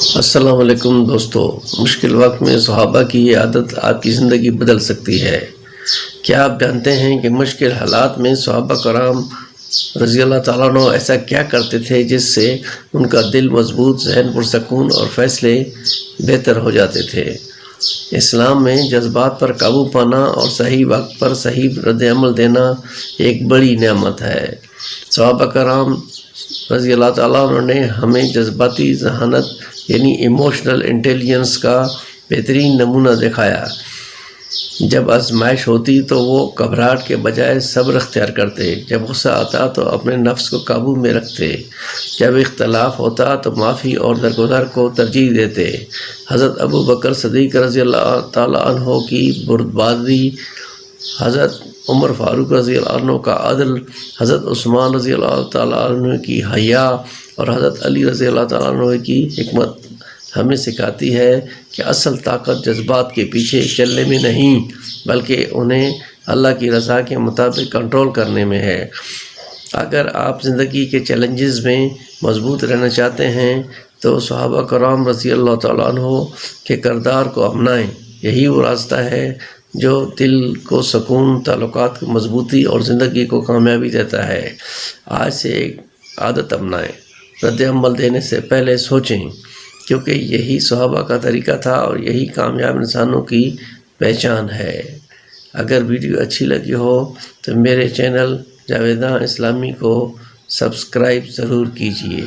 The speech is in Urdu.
السلام علیکم دوستو، مشکل وقت میں صحابہ کی یہ عادت آپ کی زندگی بدل سکتی ہے۔ کیا آپ جانتے ہیں کہ مشکل حالات میں صحابہ کرام رضی اللہ تعالیٰ عنہ ایسا کیا کرتے تھے جس سے ان کا دل مضبوط، ذہن پرسکون اور فیصلے بہتر ہو جاتے تھے؟ اسلام میں جذبات پر قابو پانا اور صحیح وقت پر صحیح رد عمل دینا ایک بڑی نعمت ہے۔ صحابہ کرام رضی اللہ تعالیٰ عنہ نے ہمیں جذباتی ذہانت یعنی ایموشنل انٹیلیجنس کا بہترین نمونہ دکھایا۔ جب آزمائش ہوتی تو وہ گھبراہٹ کے بجائے صبر اختیار کرتے، جب غصہ آتا تو اپنے نفس کو قابو میں رکھتے، جب اختلاف ہوتا تو معافی اور درگزر کو ترجیح دیتے۔ حضرت ابو بکر صدیق رضی اللہ تعالیٰ عنہ کی بردباری، حضرت عمر فاروق رضی اللہ عنہ کا عدل، حضرت عثمان رضی اللہ تعالیٰ عنہ کی حیا اور حضرت علی رضی اللہ تعالیٰ عنہ کی حکمت ہمیں سکھاتی ہے کہ اصل طاقت جذبات کے پیچھے چلنے میں نہیں بلکہ انہیں اللہ کی رضا کے مطابق کنٹرول کرنے میں ہے۔ اگر آپ زندگی کے چیلنجز میں مضبوط رہنا چاہتے ہیں تو صحابہ کرام رضی اللہ تعالیٰ عنہ کے کردار کو اپنائیں۔ یہی وہ راستہ ہے جو دل کو سکون، تعلقات کی مضبوطی اور زندگی کو کامیابی دیتا ہے۔ آج سے ایک عادت اپنائیں، رد عمل دینے سے پہلے سوچیں، کیونکہ یہی صحابہ کا طریقہ تھا اور یہی کامیاب انسانوں کی پہچان ہے۔ اگر ویڈیو اچھی لگی ہو تو میرے چینل جاویداں اسلامی کو سبسکرائب ضرور کیجیے۔